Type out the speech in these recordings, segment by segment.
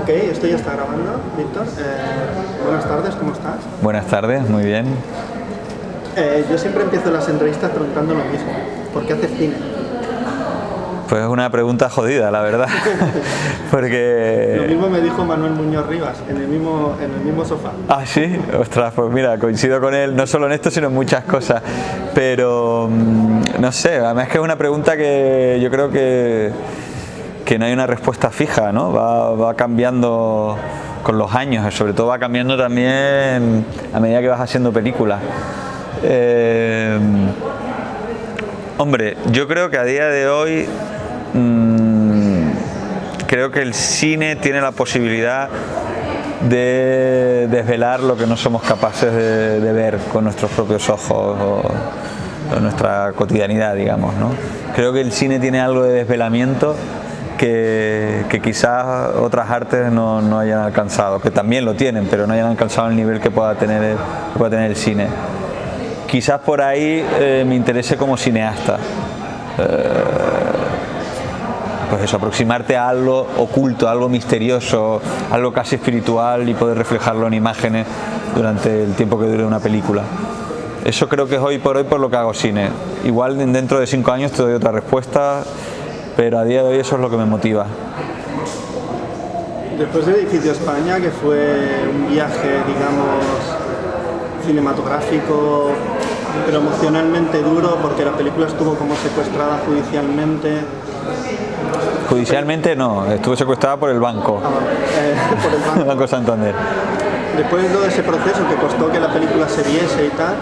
Ok, esto ya está grabando, Víctor. Buenas tardes, ¿cómo estás? Buenas tardes, muy bien. Yo siempre empiezo las entrevistas preguntando lo mismo. ¿Por qué haces cine? Pues es una pregunta jodida, la verdad. Porque... Lo mismo me dijo Manuel Muñoz Rivas, en el mismo sofá. Ah, sí, ostras, pues mira, coincido con él, no solo en esto, sino en muchas cosas. Pero, no sé, además es que es una pregunta que yo creo que no hay una respuesta fija, ¿no? Va cambiando con los años, sobre todo va cambiando también a medida que vas haciendo películas. Hombre, yo creo que a día de hoy creo que el cine tiene la posibilidad de desvelar lo que no somos capaces de ver con nuestros propios ojos o nuestra cotidianidad, digamos, ¿no? Creo que el cine tiene algo de desvelamiento que quizás otras artes no hayan alcanzado, que también lo tienen, pero no hayan alcanzado el nivel que pueda tener el cine. Quizás por ahí me interese como cineasta. Pues eso, aproximarte a algo oculto, algo misterioso, algo casi espiritual y poder reflejarlo en imágenes durante el tiempo que dure una película. Eso creo que es hoy por lo que hago cine. Igual dentro de 5 años te doy otra respuesta, pero a día de hoy eso es lo que me motiva. Después de Edificio España, que fue un viaje, digamos, cinematográfico, pero emocionalmente duro, porque la película estuvo como secuestrada judicialmente. Judicialmente no, estuvo secuestrada por el banco. Por el banco. El Banco Santander. Después de todo ese proceso que costó que la película se viese y tal,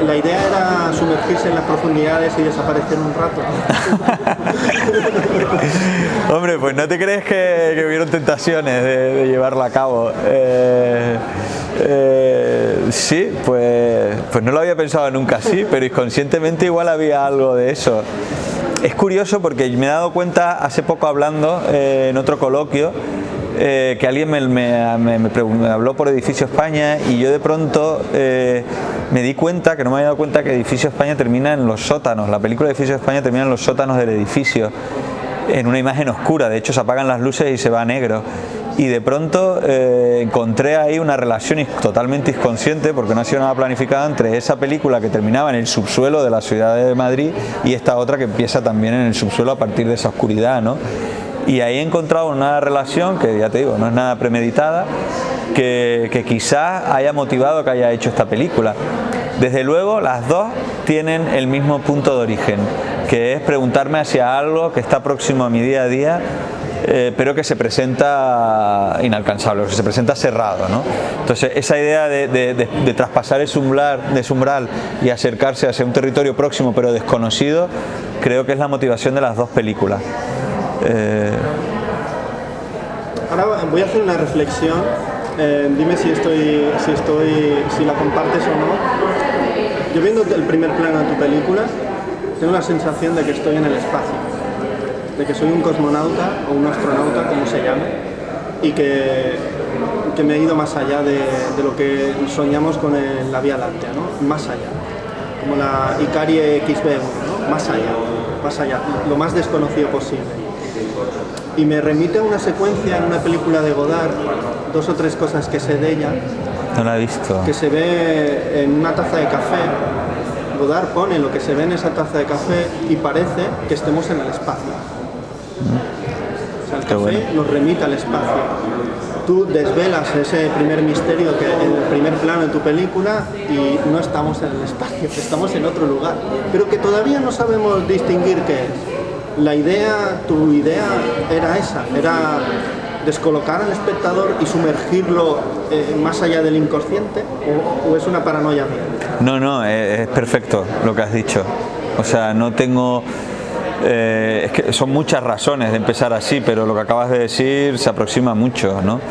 la idea era sumergirse en las profundidades y desaparecer un rato. Hombre, pues no te crees que hubieron tentaciones de llevarla a cabo. Sí, pues no lo había pensado nunca así, pero inconscientemente igual había algo de eso. Es curioso porque me he dado cuenta hace poco hablando en otro coloquio que alguien me habló por Edificio España y yo de pronto me di cuenta, que no me había dado cuenta, que Edificio España termina en los sótanos. La película de Edificio España termina en los sótanos del edificio, en una imagen oscura. De hecho se apagan las luces y se va a negro. Y de pronto encontré ahí una relación totalmente inconsciente, porque no ha sido nada planificada, entre esa película que terminaba en el subsuelo de la ciudad de Madrid y esta otra que empieza también en el subsuelo a partir de esa oscuridad, ¿no? Y ahí he encontrado una relación que, ya te digo, no es nada premeditada, que quizás haya motivado que haya hecho esta película. Desde luego las dos tienen el mismo punto de origen, que es preguntarme hacia algo que está próximo a mi día a día, pero que se presenta inalcanzable, que se presenta cerrado, ¿no? Entonces esa idea de traspasar ese umbral y acercarse hacia un territorio próximo pero desconocido, creo que es la motivación de las dos películas. Ahora voy a hacer una reflexión, dime si la compartes o no. Yo viendo el primer plano de tu película, tengo la sensación de que estoy en el espacio, de que soy un cosmonauta o un astronauta, como se llame, y que me he ido más allá de lo que soñamos con la Vía Láctea, ¿no? Más allá, como la Icarie XB1, ¿no? Más allá, lo más desconocido posible. Y me remite a una secuencia en una película de Godard, 2 o 3 cosas que sé de ella. No la he visto. Que se ve en una taza de café. Godard pone lo que se ve en esa taza de café y parece que estemos en el espacio. O sea, el café nos remite al espacio. Tú desvelas ese primer misterio que en el primer plano de tu película y no estamos en el espacio, estamos en otro lugar. Pero que todavía no sabemos distinguir qué es. Tu idea era esa, era descolocar al espectador y sumergirlo más allá del inconsciente, o es una paranoia mía. No, es perfecto lo que has dicho. O sea, no tengo... es que son muchas razones de empezar así, pero lo que acabas de decir se aproxima mucho, ¿no?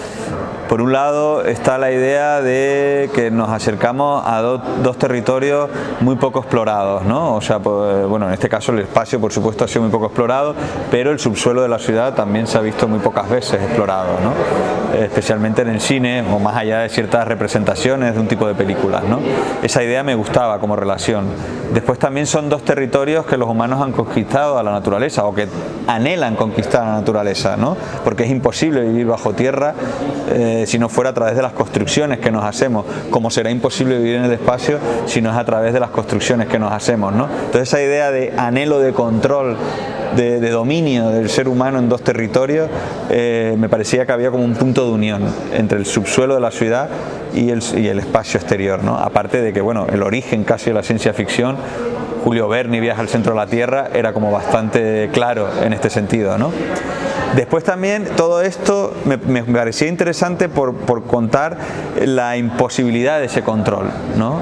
Por un lado está la idea de que nos acercamos a dos territorios muy poco explorados, ¿no? O sea, pues, bueno, en este caso el espacio por supuesto ha sido muy poco explorado, pero el subsuelo de la ciudad también se ha visto muy pocas veces explorado, ¿no? Especialmente en el cine o más allá de ciertas representaciones de un tipo de películas, ¿no? Esa idea me gustaba como relación. Después también son dos territorios que los humanos han conquistado a la naturaleza o que anhelan conquistar a la naturaleza, ¿no? Porque es imposible vivir bajo tierra si no fuera a través de las construcciones que nos hacemos, como será imposible vivir en el espacio si no es a través de las construcciones que nos hacemos, ¿no? Entonces esa idea de anhelo de control, de dominio del ser humano en dos territorios, me parecía que había como un punto de unión entre el subsuelo de la ciudad y el espacio exterior, ¿no? Aparte de que, bueno, el origen casi de la ciencia ficción, Julio Verne, Viaje al centro de la Tierra, era como bastante claro en este sentido, ¿no? Después también todo esto me parecía interesante por contar la imposibilidad de ese control, ¿no?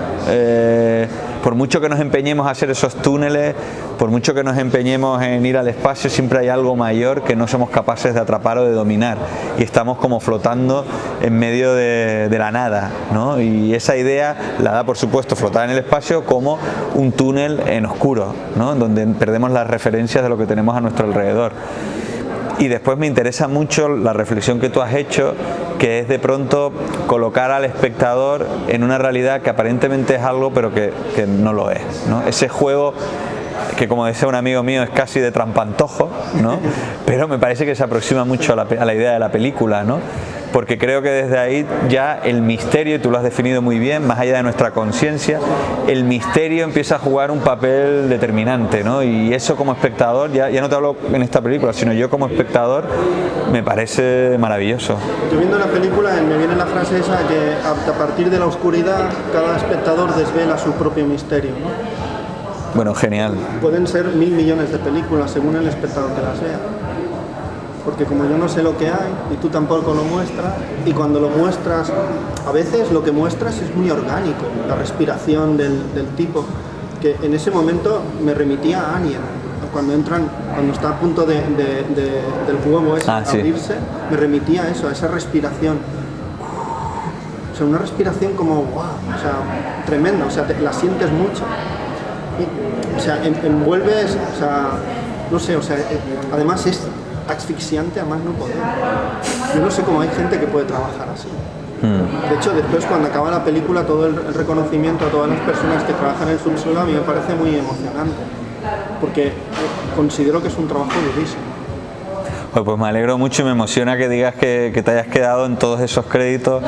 Por mucho que nos empeñemos a hacer esos túneles, por mucho que nos empeñemos en ir al espacio, siempre hay algo mayor que no somos capaces de atrapar o de dominar y estamos como flotando en medio de la nada, ¿no? Y esa idea la da por supuesto flotar en el espacio como un túnel en oscuro, ¿no? Donde perdemos las referencias de lo que tenemos a nuestro alrededor. Y después me interesa mucho la reflexión que tú has hecho, que es de pronto colocar al espectador en una realidad que aparentemente es algo pero que no lo es, ¿no? Ese juego que, como decía un amigo mío, es casi de trampantojo, ¿no? Pero me parece que se aproxima mucho a la idea de la película, ¿no? Porque creo que desde ahí ya el misterio, y tú lo has definido muy bien, más allá de nuestra conciencia, el misterio empieza a jugar un papel determinante, ¿no? Y eso como espectador, ya no te hablo en esta película, sino yo como espectador, me parece maravilloso. Yo viendo la película me viene la frase esa que a partir de la oscuridad cada espectador desvela su propio misterio, ¿no? Bueno, genial. Pueden ser 1000 millones de películas según el espectador que las vea. Porque como yo no sé lo que hay y tú tampoco lo muestras, y cuando lo muestras, a veces lo que muestras es muy orgánico, la respiración del tipo, que en ese momento me remitía a Anya, cuando está a punto del huevo ese abrirse, me remitía a eso, a esa respiración. O sea, una respiración como, wow, o sea, tremenda, o sea, la sientes mucho. Y, o sea, envuelves, o sea, no sé, o sea, además es asfixiante a más no poder. Yo no sé cómo hay gente que puede trabajar así. De hecho, después cuando acaba la película, todo el reconocimiento a todas las personas que trabajan en el subsuelo a mí me parece muy emocionante, porque considero que es un trabajo durísimo. Pues me alegro mucho y me emociona que digas que te hayas quedado en todos esos créditos,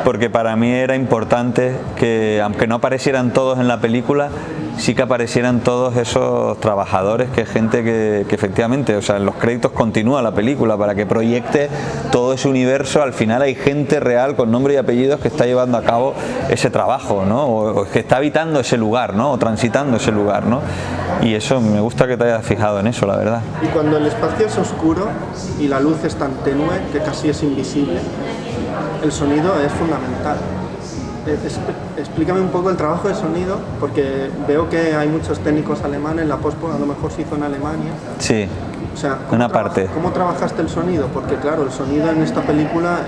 porque para mí era importante que, aunque no aparecieran todos en la película, sí que aparecieran todos esos trabajadores, que es gente que efectivamente, o sea, en los créditos continúa la película para que proyecte todo ese universo. Al final hay gente real con nombre y apellidos que está llevando a cabo ese trabajo, ¿no? O que está habitando ese lugar, ¿no? O transitando ese lugar, ¿no? Y eso, me gusta que te hayas fijado en eso, la verdad. Y cuando el espacio es oscuro y la luz es tan tenue que casi es invisible, el sonido es fundamental. Explícame un poco el trabajo de sonido, porque veo que hay muchos técnicos alemanes, la post a lo mejor se hizo en Alemania. Sí, o sea, una parte. ¿Cómo trabajaste el sonido? Porque claro, el sonido en esta película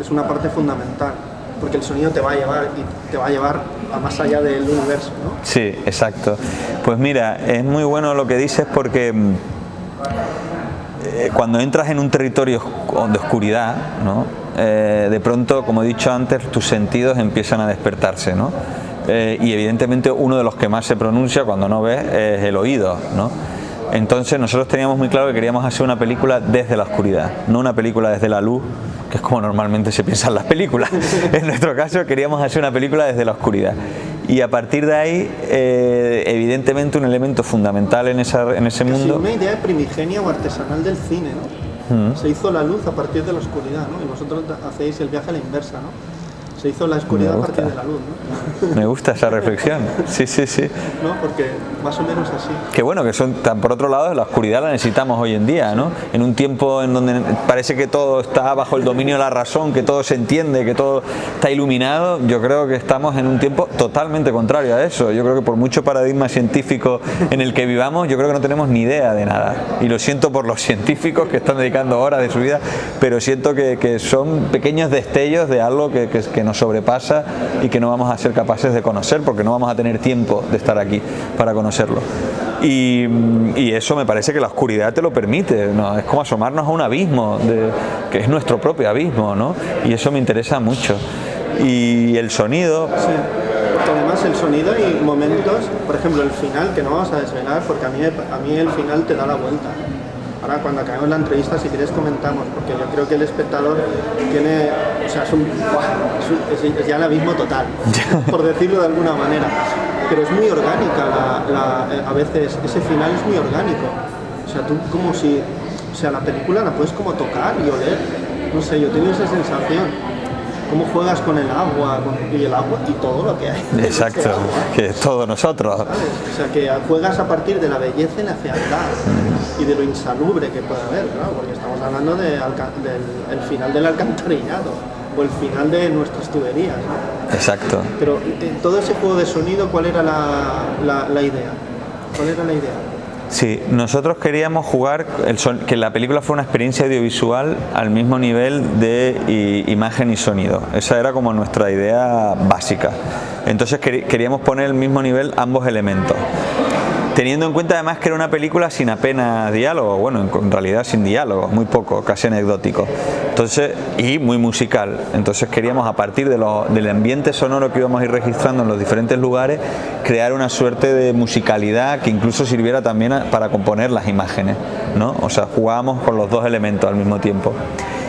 es una parte fundamental, porque el sonido te va a llevar a más allá del universo, ¿no? Sí, exacto. Pues mira, es muy bueno lo que dices, porque cuando entras en un territorio de oscuridad, ¿no? De pronto, como he dicho antes, tus sentidos empiezan a despertarse, ¿no? Y evidentemente uno de los que más se pronuncia cuando no ves es el oído, ¿no? Entonces nosotros teníamos muy claro que queríamos hacer una película desde la oscuridad, no una película desde la luz, que es como normalmente se piensan las películas. En nuestro caso queríamos hacer una película desde la oscuridad. Y a partir de ahí, evidentemente un elemento fundamental en ese mundo... una idea primigenia o artesanal del cine, ¿no? Se hizo la luz a partir de la oscuridad, ¿no? Y vosotros hacéis el viaje a la inversa, ¿no? O Se hizo la oscuridad a partir de la luz, ¿no? Me gusta esa reflexión. Sí, sí, sí. ¿No? Porque más o menos así. Qué bueno que por otro lado, la oscuridad la necesitamos hoy en día, ¿no? En un tiempo en donde parece que todo está bajo el dominio de la razón, que todo se entiende, que todo está iluminado, yo creo que estamos en un tiempo totalmente contrario a eso. Yo creo que por mucho paradigma científico en el que vivamos, yo creo que no tenemos ni idea de nada. Y lo siento por los científicos que están dedicando horas de su vida, pero siento que son pequeños destellos de algo que nos sobrepasa y que no vamos a ser capaces de conocer porque no vamos a tener tiempo de estar aquí para conocerlo. Y eso me parece que la oscuridad te lo permite, ¿no? Es como asomarnos a un abismo, que es nuestro propio abismo, ¿no? Y eso me interesa mucho. Y el sonido... Sí. Además el sonido y momentos, por ejemplo el final, que no vamos a desvelar porque a mí el final te da la vuelta. Ahora cuando acabemos la entrevista, si quieres comentamos, porque yo creo que el espectador tiene, o sea, es ya el abismo total, por decirlo de alguna manera. Pero es muy orgánica, a veces ese final es muy orgánico. O sea, tú como si, o sea, la película la puedes como tocar y oler. No sé, yo tengo esa sensación. Cómo juegas con el agua y el agua y todo lo que hay. Exacto, que es todo nosotros. ¿Sabes? O sea, que juegas a partir de la belleza y la fealdad y de lo insalubre que puede haber, claro, porque estamos hablando del final del alcantarillado o el final de nuestras tuberías, ¿no? Exacto. Pero todo ese juego de sonido, ¿cuál era la idea? ¿Cuál era la idea? Sí, nosotros queríamos jugar que la película fuera una experiencia audiovisual al mismo nivel de imagen y sonido. Esa era como nuestra idea básica. Entonces queríamos poner al mismo nivel ambos elementos. Teniendo en cuenta además que era una película sin apenas diálogo, bueno, en realidad sin diálogo, muy poco, casi anecdótico. Entonces, y muy musical. Entonces queríamos, a partir del ambiente sonoro que íbamos a ir registrando en los diferentes lugares, crear una suerte de musicalidad que incluso sirviera también para componer las imágenes, ¿no? O sea, jugábamos con los dos elementos al mismo tiempo.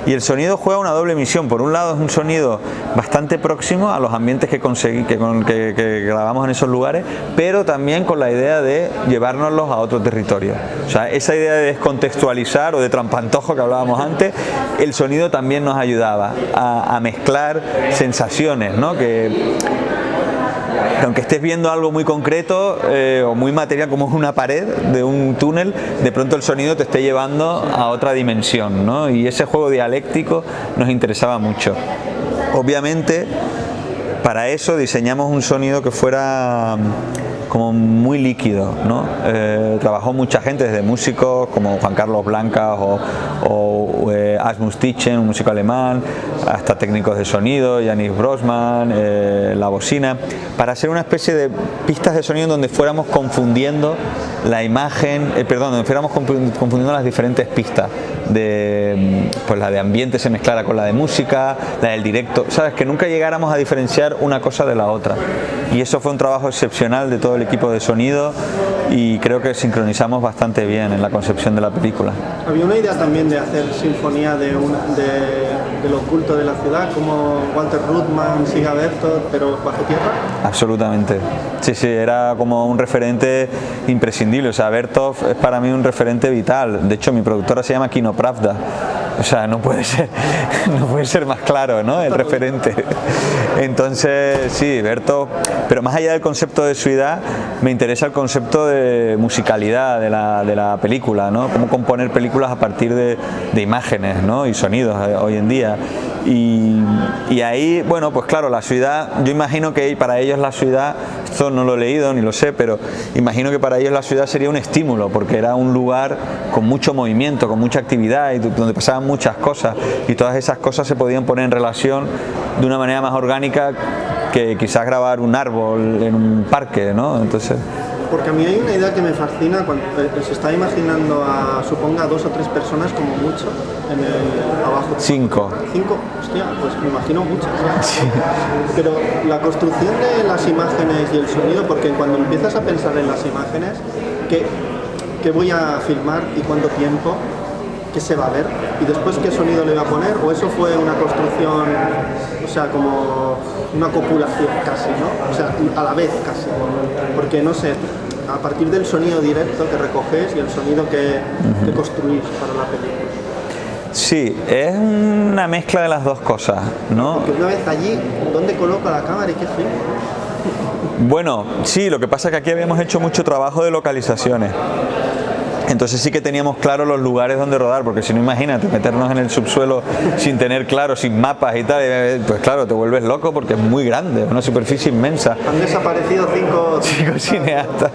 Y el sonido juega una doble misión. Por un lado es un sonido bastante próximo a los ambientes que grabamos en esos lugares, pero también con la idea de llevárnoslos a otro territorio. O sea, esa idea de descontextualizar o de trampantojo que hablábamos antes, el sonido también nos ayudaba a mezclar sensaciones, ¿no? Que aunque estés viendo algo muy concreto o muy material como es una pared de un túnel, de pronto el sonido te esté llevando a otra dimensión, ¿no? Y ese juego dialéctico nos interesaba mucho. Obviamente, para eso diseñamos un sonido que fuera como muy líquido, ¿no? Trabajó mucha gente, desde músicos como Juan Carlos Blancas o Asmus Titchen, un músico alemán, hasta técnicos de sonido, Janis Brosman, la bocina, para hacer una especie de pistas de sonido donde fuéramos confundiendo la imagen, donde fuéramos confundiendo las diferentes pistas. Pues la de ambiente se mezclara con la de música, la del directo, sabes, que nunca llegáramos a diferenciar una cosa de la otra. Y eso fue un trabajo excepcional de todo el equipo de sonido y creo que sincronizamos bastante bien en la concepción de la película. Había una idea también de hacer sinfonía de lo oculto de la ciudad, como Walter Ruttmann, Siga Bertov, pero bajo tierra. Absolutamente. Sí, era como un referente imprescindible. O sea, Bertov es para mí un referente vital. De hecho, mi productora se llama Kino Pravda. O sea, no puede ser más claro, ¿no? El referente. Entonces, sí, Bertov, pero más allá del concepto de ciudad, me interesa el concepto de musicalidad de la película, ¿no? Cómo componer películas a partir de imágenes, ¿no? Y sonidos hoy en día. Y ahí, bueno, pues claro, la ciudad, yo imagino que para ellos la ciudad, esto no lo he leído ni lo sé, pero imagino que para ellos la ciudad sería un estímulo, porque era un lugar con mucho movimiento, con mucha actividad y donde pasaban muchas cosas y todas esas cosas se podían poner en relación de una manera más orgánica que quizás grabar un árbol en un parque, ¿no? Entonces... Porque a mí hay una idea que me fascina cuando se está imaginando suponga 2 o 3 personas como mucho abajo. 5. 5, hostia, pues me imagino muchas, ¿sabes? Sí. Pero la construcción de las imágenes y el sonido, porque cuando empiezas a pensar en las imágenes, ¿qué voy a filmar y cuánto tiempo? ¿Qué se va a ver? Y después qué sonido le voy a poner, o eso fue una construcción, o sea, como una copulación casi, ¿no? O sea, a la vez casi, porque no sé, a partir del sonido directo que recoges y el sonido que construís para la película. Sí, es una mezcla de las dos cosas, ¿no? Porque una vez allí, ¿dónde coloco la cámara y qué filmo? Bueno, sí, lo que pasa es que aquí habíamos hecho mucho trabajo de localizaciones. Entonces sí que teníamos claro los lugares donde rodar, porque si no, imagínate, meternos en el subsuelo sin tener claro, sin mapas y tal, pues claro, te vuelves loco porque es muy grande, una superficie inmensa. Han desaparecido cinco cineastas.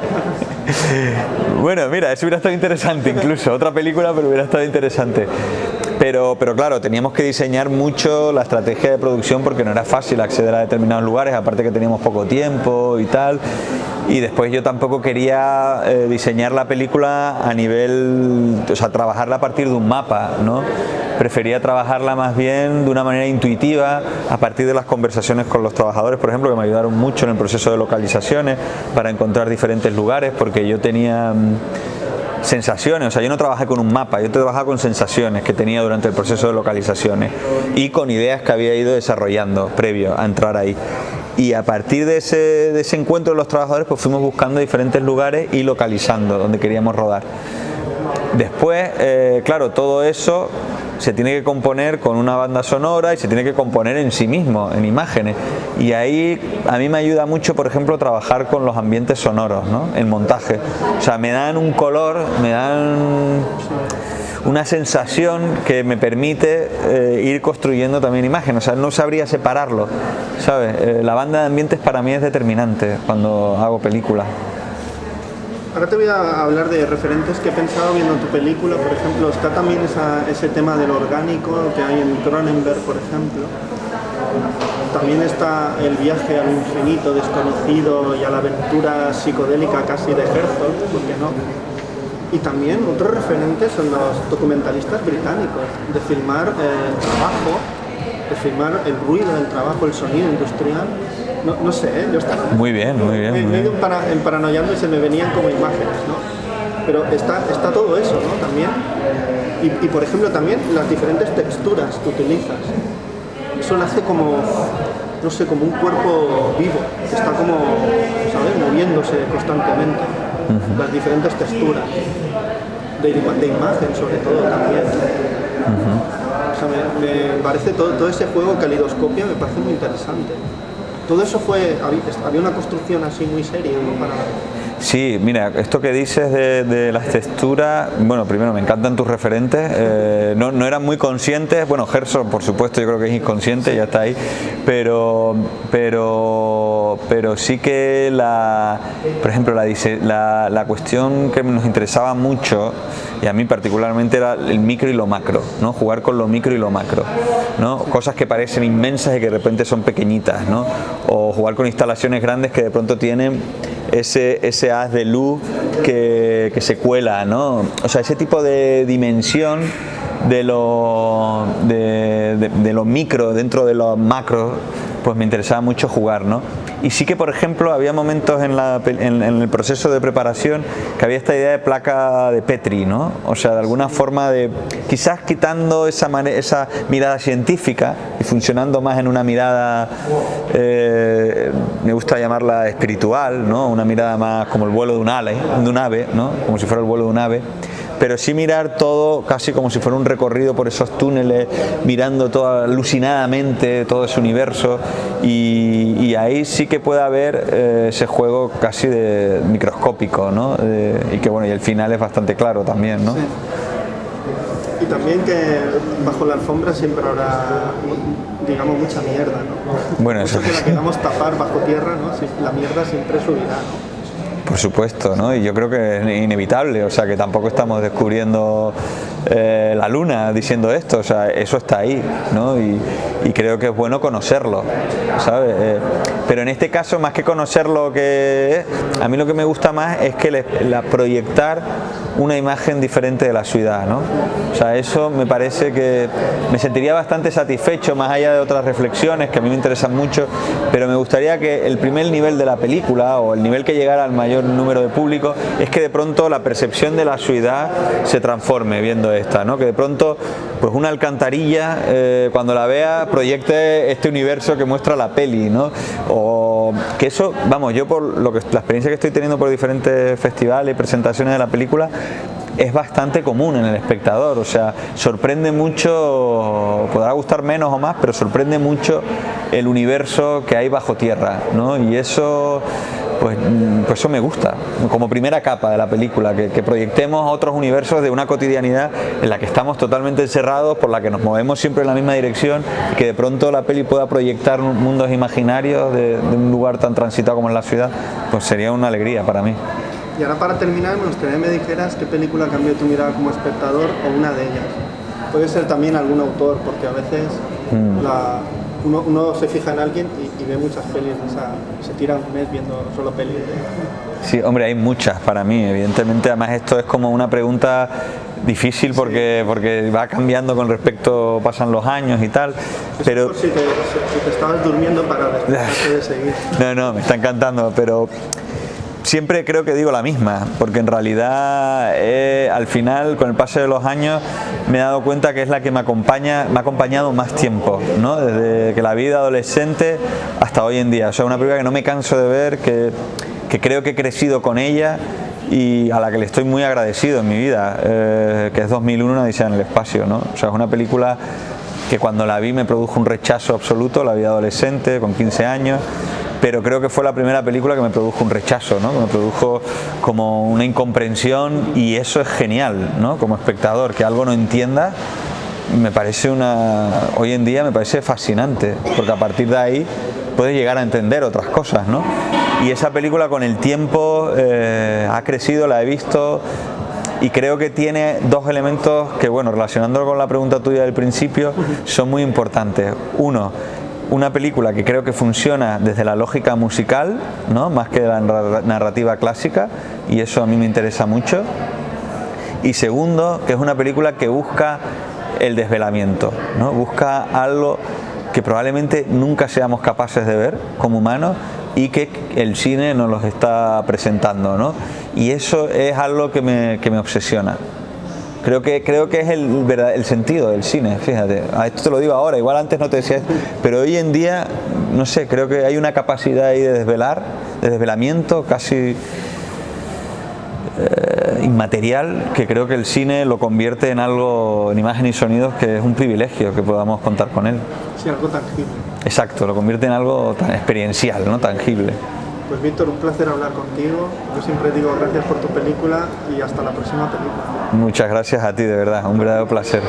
Bueno, mira, eso hubiera estado interesante incluso, otra película, pero hubiera estado interesante. Pero claro, teníamos que diseñar mucho la estrategia de producción porque no era fácil acceder a determinados lugares, aparte que teníamos poco tiempo y tal. Y después yo tampoco quería diseñar la película a nivel, o sea, trabajarla a partir de un mapa, ¿no? Prefería trabajarla más bien de una manera intuitiva, a partir de las conversaciones con los trabajadores, por ejemplo, que me ayudaron mucho en el proceso de localizaciones, para encontrar diferentes lugares, porque yo tenía sensaciones, o sea, yo no trabajé con un mapa, yo trabajaba con sensaciones que tenía durante el proceso de localizaciones y con ideas que había ido desarrollando previo a entrar ahí. Y a partir de ese encuentro de los trabajadores, pues fuimos buscando diferentes lugares y localizando donde queríamos rodar. Después, claro, todo eso se tiene que componer con una banda sonora y se tiene que componer en sí mismo, en imágenes. Y ahí a mí me ayuda mucho, por ejemplo, trabajar con los ambientes sonoros, ¿no? En montaje. O sea, me dan un color, me dan una sensación que me permite ir construyendo también imágenes. O sea, no sabría separarlo, ¿sabes? La banda de ambientes para mí es determinante cuando hago películas. Ahora te voy a hablar de referentes que he pensado viendo tu película. Por ejemplo, está también ese tema del orgánico que hay en Cronenberg, por ejemplo. También está el viaje al infinito desconocido y a la aventura psicodélica casi de Herzog, ¿por qué no? Y también otros referentes son los documentalistas británicos, de filmar el trabajo, de filmar el ruido del trabajo, el sonido industrial. No sé, yo estaba... Muy bien. Me he ido paranoiando y se me venían como imágenes, ¿no? Pero está todo eso, ¿no? También. Y por ejemplo también las diferentes texturas que utilizas. Eso lo hace como, no sé, como un cuerpo vivo, que está como, ¿sabes? Moviéndose constantemente. Las diferentes texturas. De imagen sobre todo también. O sea, me parece todo ese juego calidoscopia me parece muy interesante. Todo eso había una construcción así muy seria, ¿no? Sí, mira, esto que dices de las texturas, bueno, primero me encantan tus referentes, no eran muy conscientes, bueno, Herzog por supuesto yo creo que es inconsciente, ya está ahí, pero sí que por ejemplo la cuestión que nos interesaba mucho, y a mí particularmente, era el micro y lo macro, ¿no? Jugar con lo micro y lo macro, ¿no? Cosas que parecen inmensas y que de repente son pequeñitas, ¿no? O jugar con instalaciones grandes que de pronto tienen ese haz de luz que se cuela, ¿no? O sea, ese tipo de dimensión de lo micro dentro de lo macro, pues me interesaba mucho jugar, ¿no? Y sí que, por ejemplo, había momentos en el proceso de preparación que había esta idea de placa de Petri, ¿no? O sea, de alguna forma quizás quitando esa mirada científica y funcionando más en una mirada, me gusta llamarla espiritual, ¿no? Una mirada más como el vuelo de un ave, ¿no? Como si fuera el vuelo de un ave. Pero sí mirar todo casi como si fuera un recorrido por esos túneles, mirando todo alucinadamente todo ese universo, y ahí sí que puede haber ese juego casi de microscópico, ¿no? Y que bueno, y el final es bastante claro también, ¿no? Sí. Y también que bajo la alfombra siempre habrá, digamos, mucha mierda, ¿no? Bueno, eso que la queramos tapar bajo tierra, ¿no? La mierda siempre subirá, ¿no? Por supuesto, ¿no? Y yo creo que es inevitable, o sea, que tampoco estamos descubriendo la luna diciendo esto, o sea, eso está ahí, ¿no? Y creo que es bueno conocerlo, ¿sabes? Pero en este caso, más que conocerlo, a mí lo que me gusta más es que proyectar una imagen diferente de la ciudad, ¿no? O sea, eso me parece que me sentiría bastante satisfecho, más allá de otras reflexiones que a mí me interesan mucho, pero me gustaría que el primer nivel de la película, o el nivel que llegara al mayor número de público, es que de pronto la percepción de la ciudad se transforme viendo esta, ¿no? Que de pronto, pues una alcantarilla, cuando la vea, proyecte este universo que muestra la peli, ¿no? O que eso, vamos, yo por la experiencia que estoy teniendo por diferentes festivales y presentaciones de la película, es bastante común en el espectador, o sea, sorprende mucho, podrá gustar menos o más, pero sorprende mucho el universo que hay bajo tierra, ¿no? Y eso, pues eso me gusta, como primera capa de la película, que proyectemos otros universos de una cotidianidad en la que estamos totalmente encerrados, por la que nos movemos siempre en la misma dirección, y que de pronto la peli pueda proyectar mundos imaginarios de un lugar tan transitado como es la ciudad, pues sería una alegría para mí. Y ahora, para terminar, me gustaría que me dijeras qué película cambió tu mirada como espectador, o una de ellas. Puede ser también algún autor, porque a veces uno se fija en alguien y ve muchas pelis, o sea, se tira un mes viendo solo pelis. Sí, hombre, hay muchas para mí, evidentemente. Además, esto es como una pregunta difícil porque va cambiando con respecto, pasan los años y tal. Pero por si te estabas durmiendo para despertarte de seguir. No, me está encantando, pero siempre creo que digo la misma, porque en realidad al final, con el paso de los años, me he dado cuenta que es la que me ha acompañado más tiempo, ¿no? Desde que la vida adolescente hasta hoy en día. O sea, una película que no me canso de ver, que creo que he crecido con ella y a la que le estoy muy agradecido en mi vida, que es 2001, una odisea en el espacio, ¿no? O sea, es una película que cuando la vi me produjo un rechazo absoluto, la vida adolescente, con 15 años, pero creo que fue la primera película que me produjo un rechazo, ¿no? Que me produjo como una incomprensión, y eso es genial, ¿no? Como espectador, que algo no entienda, me parece hoy en día me parece fascinante, porque a partir de ahí puedes llegar a entender otras cosas, ¿no? Y esa película con el tiempo ha crecido, la he visto, y creo que tiene dos elementos que, bueno, relacionándolo con la pregunta tuya del principio, son muy importantes. Uno, una película que creo que funciona desde la lógica musical, ¿no? Más que la narrativa clásica, y eso a mí me interesa mucho. Y segundo, que es una película que busca el desvelamiento, ¿no? Busca algo que probablemente nunca seamos capaces de ver como humanos, y que el cine nos los está presentando, ¿no? Y eso es algo que me obsesiona. Creo que es el sentido del cine, fíjate. Esto te lo digo ahora, igual antes no te decía, pero hoy en día, no sé, creo que hay una capacidad ahí de desvelamiento casi inmaterial, que creo que el cine lo convierte en algo, en imagen y sonidos, que es un privilegio que podamos contar con él. Sí, algo tangible. Exacto, lo convierte en algo tan experiencial, ¿no? Tangible. Pues Víctor, un placer hablar contigo. Yo siempre digo gracias por tu película y hasta la próxima película. Muchas gracias a ti, de verdad, un verdadero placer.